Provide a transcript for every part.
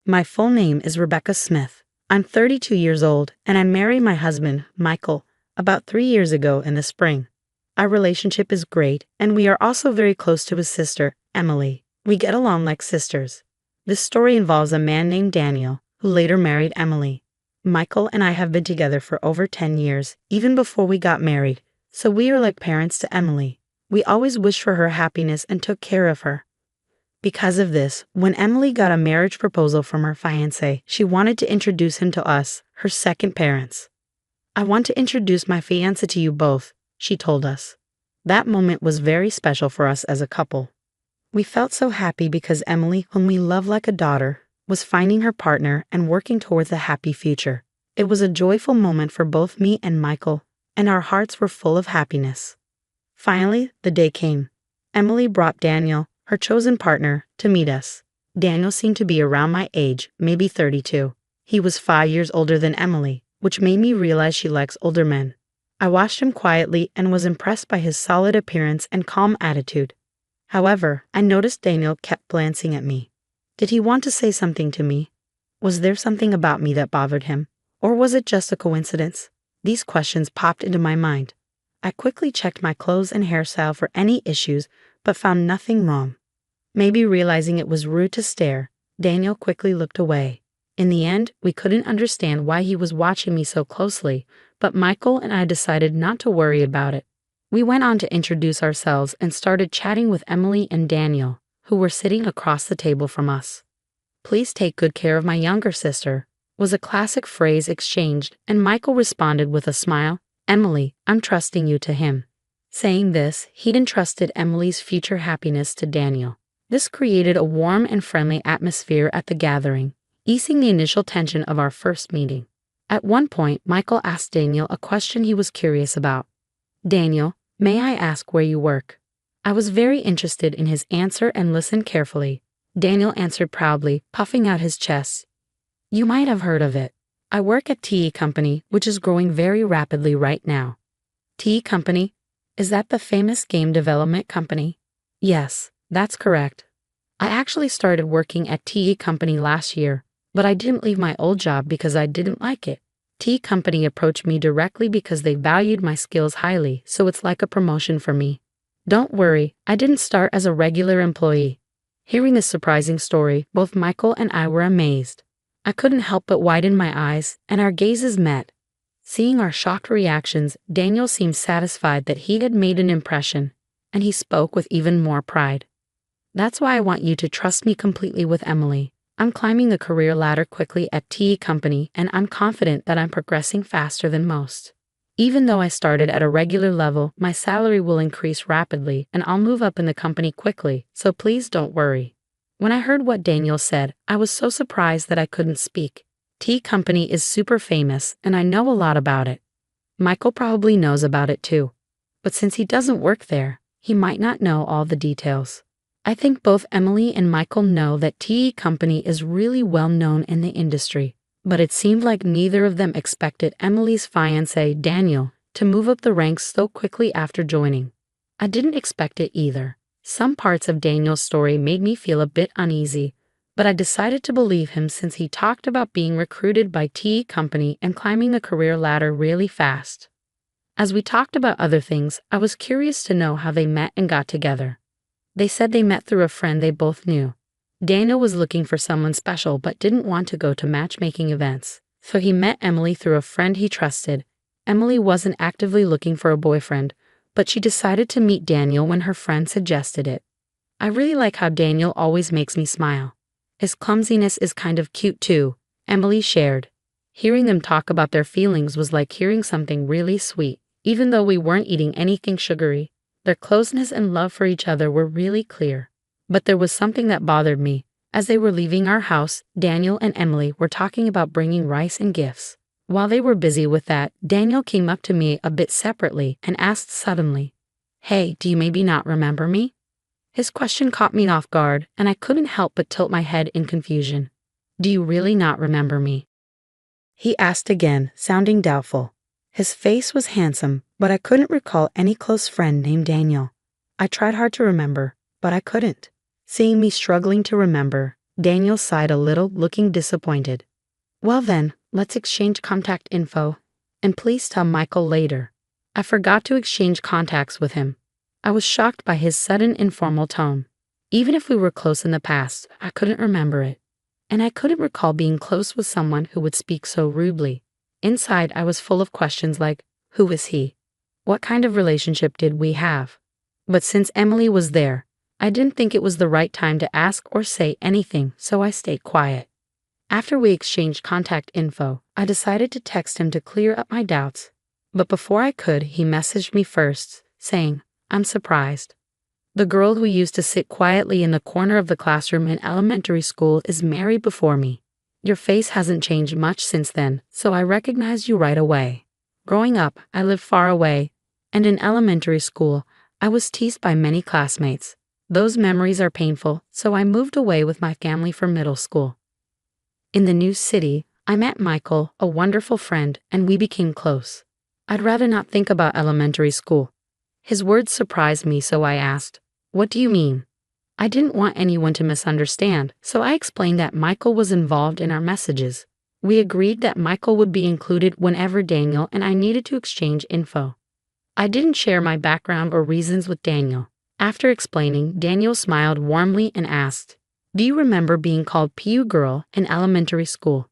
My full name is Rebecca Smith. I'm 32 years old, and I married my husband, Michael, about 3 years ago in the spring. Our relationship is great, and we are also very close to his sister, Emily. We get along like sisters. This story involves a man named Daniel, who later married Emily. Michael and I have been together for over 10 years, even before we got married, so we are like parents to Emily. We always wished for her happiness and took care of her. Because of this, when Emily got a marriage proposal from her fiancé, she wanted to introduce him to us, her second parents. "I want to introduce my fiancé to you both," she told us. That moment was very special for us as a couple. We felt so happy because Emily, whom we love like a daughter, was finding her partner and working towards a happy future. It was a joyful moment for both me and Michael, and our hearts were full of happiness. Finally, the day came. Emily brought Daniel, her chosen partner, to meet us. Daniel seemed to be around my age, maybe 32. He was 5 years older than Emily, which made me realize she likes older men. I watched him quietly and was impressed by his solid appearance and calm attitude. However, I noticed Daniel kept glancing at me. Did he want to say something to me? Was there something about me that bothered him? Or was it just a coincidence? These questions popped into my mind. I quickly checked my clothes and hairstyle for any issues, but found nothing wrong. Maybe realizing it was rude to stare, Daniel quickly looked away. In the end, we couldn't understand why he was watching me so closely, but Michael and I decided not to worry about it. We went on to introduce ourselves and started chatting with Emily and Daniel, who were sitting across the table from us. "Please take good care of my younger sister," was a classic phrase exchanged, and Michael responded with a smile, "Emily, I'm trusting you to him." Saying this, he'd entrusted Emily's future happiness to Daniel. This created a warm and friendly atmosphere at the gathering, easing the initial tension of our first meeting. At one point, Michael asked Daniel a question he was curious about. "Daniel, may I ask where you work?" I was very interested in his answer and listened carefully. Daniel answered proudly, puffing out his chest. "You might have heard of it. I work at TE Company, which is growing very rapidly right now." "TE Company? Is that the famous game development company?" "Yes, that's correct. I actually started working at TE Company last year, but I didn't leave my old job because I didn't like it. TE Company approached me directly because they valued my skills highly, so it's like a promotion for me. Don't worry, I didn't start as a regular employee." Hearing this surprising story, both Michael and I were amazed. I couldn't help but widen my eyes, and our gazes met. Seeing our shocked reactions, Daniel seemed satisfied that he had made an impression, and he spoke with even more pride. "That's why I want you to trust me completely with Emily. I'm climbing the career ladder quickly at TE Company, and I'm confident that I'm progressing faster than most. Even though I started at a regular level, my salary will increase rapidly, and I'll move up in the company quickly, so please don't worry." When I heard what Daniel said, I was so surprised that I couldn't speak. TE Company is super famous, and I know a lot about it. Michael probably knows about it too. But since he doesn't work there, he might not know all the details. I think both Emily and Michael know that TE Company is really well known in the industry, but it seemed like neither of them expected Emily's fiancé, Daniel, to move up the ranks so quickly after joining. I didn't expect it either. Some parts of Daniel's story made me feel a bit uneasy, but I decided to believe him since he talked about being recruited by TE Company and climbing the career ladder really fast. As we talked about other things, I was curious to know how they met and got together. They said they met through a friend they both knew. Daniel was looking for someone special but didn't want to go to matchmaking events, so he met Emily through a friend he trusted. Emily wasn't actively looking for a boyfriend, but she decided to meet Daniel when her friend suggested it. "I really like how Daniel always makes me smile. His clumsiness is kind of cute too," Emily shared. Hearing them talk about their feelings was like hearing something really sweet. Even though we weren't eating anything sugary, their closeness and love for each other were really clear. But there was something that bothered me. As they were leaving our house, Daniel and Emily were talking about bringing rice and gifts. While they were busy with that, Daniel came up to me a bit separately and asked suddenly, "Hey, do you maybe not remember me?" His question caught me off guard, and I couldn't help but tilt my head in confusion. "Do you really not remember me?" he asked again, sounding doubtful. His face was handsome, but I couldn't recall any close friend named Daniel. I tried hard to remember, but I couldn't. Seeing me struggling to remember, Daniel sighed a little, looking disappointed. Well then, let's exchange contact info. And please tell Michael later. I forgot to exchange contacts with him. I was shocked by his sudden informal tone. Even if we were close in the past, I couldn't remember it. And I couldn't recall being close with someone who would speak so rudely. Inside, I was full of questions like, who is he? What kind of relationship did we have? But since Emily was there, I didn't think it was the right time to ask or say anything, so I stayed quiet. After we exchanged contact info, I decided to text him to clear up my doubts. But before I could, he messaged me first, saying, I'm surprised. The girl who used to sit quietly in the corner of the classroom in elementary school is married before me. Your face hasn't changed much since then, so I recognized you right away. Growing up, I lived far away, and in elementary school, I was teased by many classmates. Those memories are painful, so I moved away with my family for middle school. In the new city, I met Michael, a wonderful friend, and we became close. I'd rather not think about elementary school. His words surprised me, so I asked, what do you mean? I didn't want anyone to misunderstand, so I explained that Michael was involved in our messages. We agreed that Michael would be included whenever Daniel and I needed to exchange info. I didn't share my background or reasons with Daniel. After explaining, Daniel smiled warmly and asked, do you remember being called PU girl in elementary school?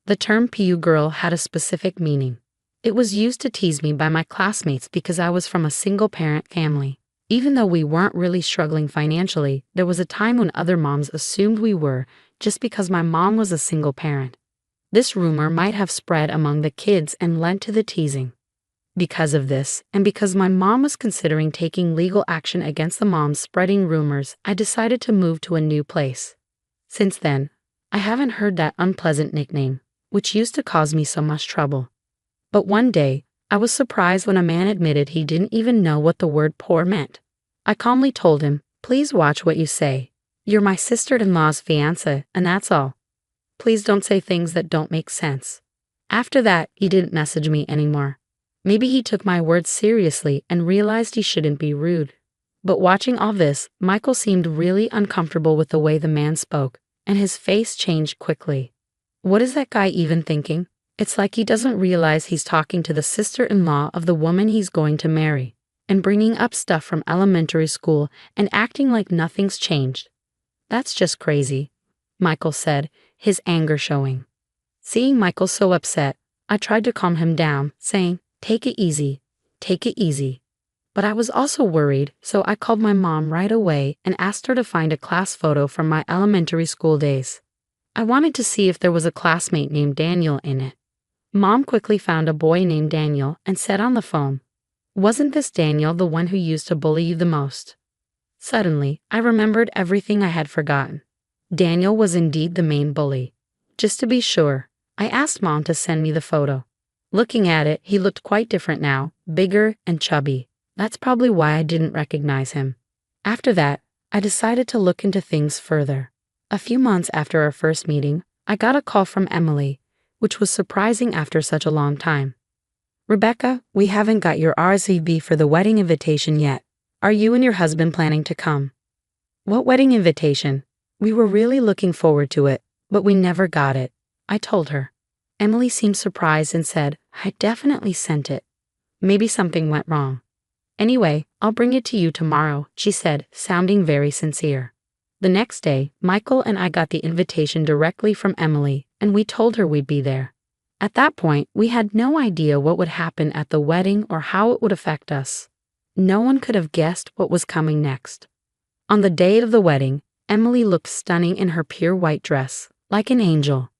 The term PU girl had a specific meaning. It was used to tease me by my classmates because I was from a single-parent family. Even though we weren't really struggling financially, there was a time when other moms assumed we were just because my mom was a single parent. This rumor might have spread among the kids and led to the teasing. Because of this, and because my mom was considering taking legal action against the moms spreading rumors, I decided to move to a new place. Since then, I haven't heard that unpleasant nickname, which used to cause me so much trouble. But one day, I was surprised when a man admitted he didn't even know what the word poor meant. I calmly told him, please watch what you say. You're my sister-in-law's fiancé, and that's all. Please don't say things that don't make sense. After that, he didn't message me anymore. Maybe he took my words seriously and realized he shouldn't be rude. But watching all this, Michael seemed really uncomfortable with the way the man spoke, and his face changed quickly. What is that guy even thinking? It's like he doesn't realize he's talking to the sister-in-law of the woman he's going to marry, and bringing up stuff from elementary school and acting like nothing's changed. That's just crazy, Michael said, his anger showing. Seeing Michael so upset, I tried to calm him down, saying, take it easy, take it easy. But I was also worried, so I called my mom right away and asked her to find a class photo from my elementary school days. I wanted to see if there was a classmate named Daniel in it. Mom quickly found a boy named Daniel and said on the phone, wasn't this Daniel the one who used to bully you the most? Suddenly, I remembered everything I had forgotten. Daniel was indeed the main bully. Just to be sure, I asked Mom to send me the photo. Looking at it, he looked quite different now, bigger and chubby. That's probably why I didn't recognize him. After that, I decided to look into things further. A few months after our first meeting, I got a call from Emily, which was surprising after such a long time. Rebecca, we haven't got your RSVP for the wedding invitation yet. Are you and your husband planning to come? What wedding invitation? We were really looking forward to it, but we never got it, I told her. Emily seemed surprised and said, I definitely sent it. Maybe something went wrong. Anyway, I'll bring it to you tomorrow, she said, sounding very sincere. The next day, Michael and I got the invitation directly from Emily, and we told her we'd be there. At that point, we had no idea what would happen at the wedding or how it would affect us. No one could have guessed what was coming next. On the day of the wedding, Emily looked stunning in her pure white dress, like an angel.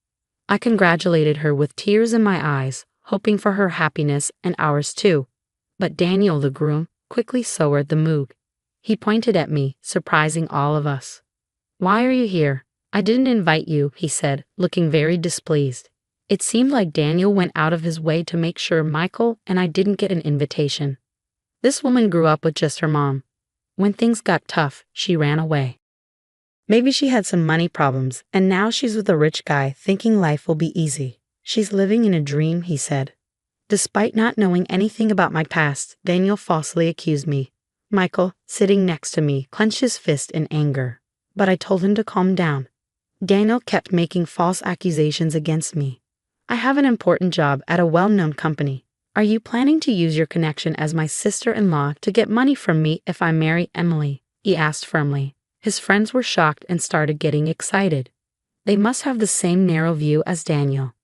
I congratulated her with tears in my eyes, hoping for her happiness and ours too. But Daniel, the groom, quickly soured the mood. He pointed at me, surprising all of us. Why are you here? I didn't invite you, he said, looking very displeased. It seemed like Daniel went out of his way to make sure Michael and I didn't get an invitation. This woman grew up with just her mom. When things got tough, she ran away. Maybe she had some money problems, and now she's with a rich guy thinking life will be easy. She's living in a dream, he said. Despite not knowing anything about my past, Daniel falsely accused me. Michael, sitting next to me, clenched his fist in anger. But I told him to calm down. Daniel kept making false accusations against me. I have an important job at a well-known company. Are you planning to use your connection as my sister-in-law to get money from me if I marry Emily? He asked firmly. His friends were shocked and started getting excited. They must have the same narrow view as Daniel.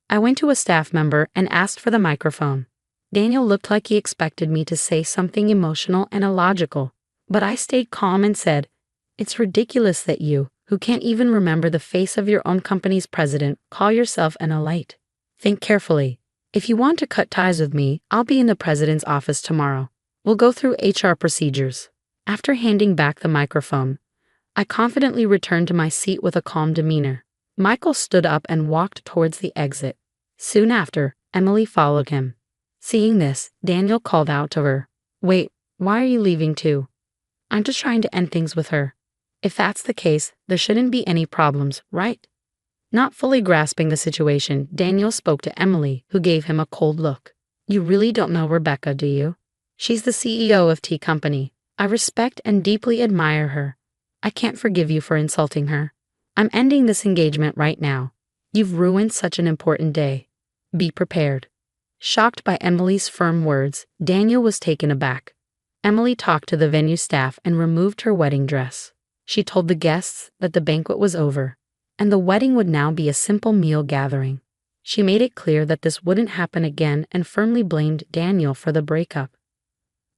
I went to a staff member and asked for the microphone. Daniel looked like he expected me to say something emotional and illogical, but I stayed calm and said, "It's ridiculous that you, who can't even remember the face of your own company's president, call yourself an elite. Think carefully. If you want to cut ties with me, I'll be in the president's office tomorrow. We'll go through HR procedures." After handing back the microphone, I confidently returned to my seat with a calm demeanor. Michael stood up and walked towards the exit. Soon after, Emily followed him. Seeing this, Daniel called out to her, "Wait, why are you leaving too? I'm just trying to end things with her. If that's the case, there shouldn't be any problems, right?" Not fully grasping the situation, Daniel spoke to Emily, who gave him a cold look. "You really don't know Rebecca, do you? She's the CEO of Tea Company. I respect and deeply admire her. I can't forgive you for insulting her. I'm ending this engagement right now. You've ruined such an important day. Be prepared." Shocked by Emily's firm words, Daniel was taken aback. Emily talked to the venue staff and removed her wedding dress. She told the guests that the banquet was over, and the wedding would now be a simple meal gathering. She made it clear that this wouldn't happen again and firmly blamed Daniel for the breakup.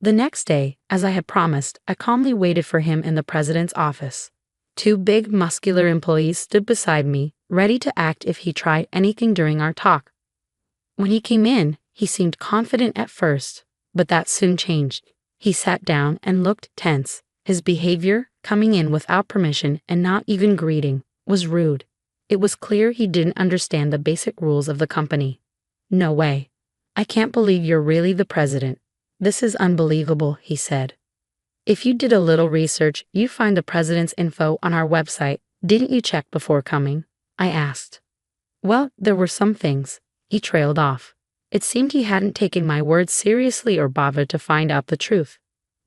The next day, as I had promised, I calmly waited for him in the president's office. Two big, muscular employees stood beside me, ready to act if he tried anything during our talk. When he came in, he seemed confident at first, but that soon changed. He sat down and looked tense. His behavior, coming in without permission and not even greeting, was rude. It was clear he didn't understand the basic rules of the company. "No way. I can't believe you're really the president. This is unbelievable," he said. "If you did a little research, you'd find the president's info on our website. Didn't you check before coming?" I asked. "Well, there were some things." He trailed off. It seemed he hadn't taken my words seriously or bothered to find out the truth.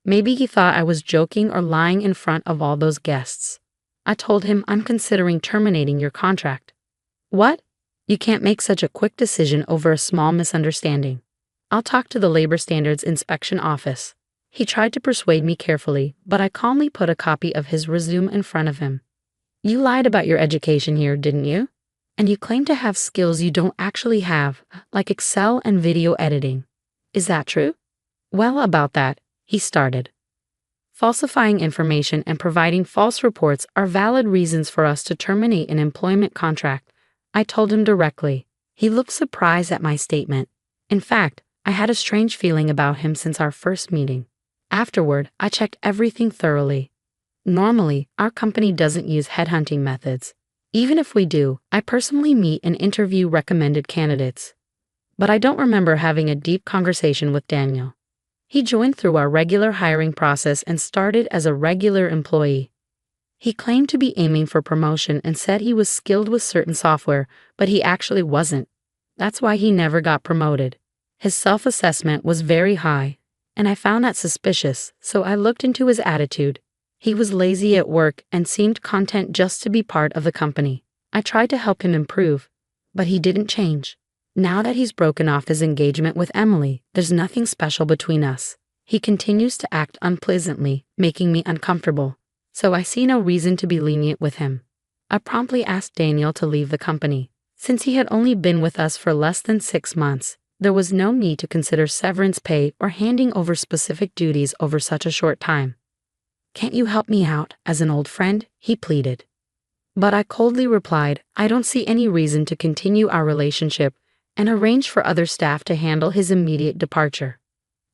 Maybe he thought I was joking or lying in front of all those guests. I told him I'm considering terminating your contract. "What? You can't make such a quick decision over a small misunderstanding. I'll talk to the Labor Standards Inspection Office." He tried to persuade me carefully, but I calmly put a copy of his resume in front of him. "You lied about your education here, didn't you? And you claim to have skills you don't actually have, like Excel and video editing. Is that true?" "Well, about that," he started. "Falsifying information and providing false reports are valid reasons for us to terminate an employment contract," I told him directly. He looked surprised at my statement. In fact, I had a strange feeling about him since our first meeting. Afterward, I checked everything thoroughly. Normally, our company doesn't use headhunting methods. Even if we do, I personally meet and interview recommended candidates. But I don't remember having a deep conversation with Daniel. He joined through our regular hiring process and started as a regular employee. He claimed to be aiming for promotion and said he was skilled with certain software, but he actually wasn't. That's why he never got promoted. His self-assessment was very high, and I found that suspicious, so I looked into his attitude. He was lazy at work and seemed content just to be part of the company. I tried to help him improve, but he didn't change. Now that he's broken off his engagement with Emily, there's nothing special between us. He continues to act unpleasantly, making me uncomfortable, so I see no reason to be lenient with him. I promptly asked Daniel to leave the company. Since he had only been with us for less than 6 months, there was no need to consider severance pay or handing over specific duties over such a short time. "Can't you help me out as an old friend?" he pleaded. But I coldly replied, I don't see any reason to continue our relationship, and arranged for other staff to handle his immediate departure.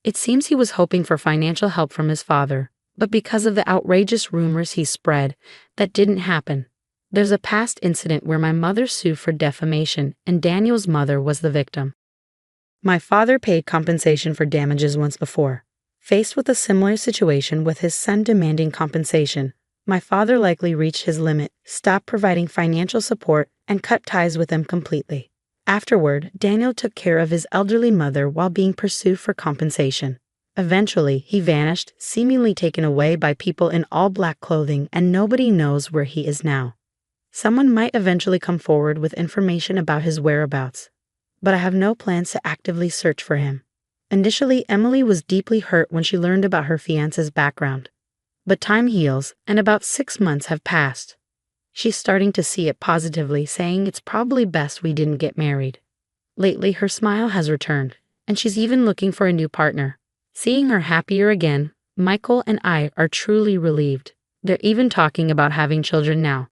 It seems he was hoping for financial help from his father, but because of the outrageous rumors he spread, that didn't happen. There's a past incident where my mother sued for defamation, and Daniel's mother was the victim. My father paid compensation for damages once before. Faced with a similar situation with his son demanding compensation, my father likely reached his limit, stopped providing financial support, and cut ties with him completely. Afterward, Daniel took care of his elderly mother while being pursued for compensation. Eventually, he vanished, seemingly taken away by people in all black clothing, and nobody knows where he is now. Someone might eventually come forward with information about his whereabouts, but I have no plans to actively search for him. Initially, Emily was deeply hurt when she learned about her fiance's background. But time heals, and about 6 months have passed. She's starting to see it positively, saying it's probably best we didn't get married. Lately, her smile has returned, and she's even looking for a new partner. Seeing her happier again, Michael and I are truly relieved. They're even talking about having children now.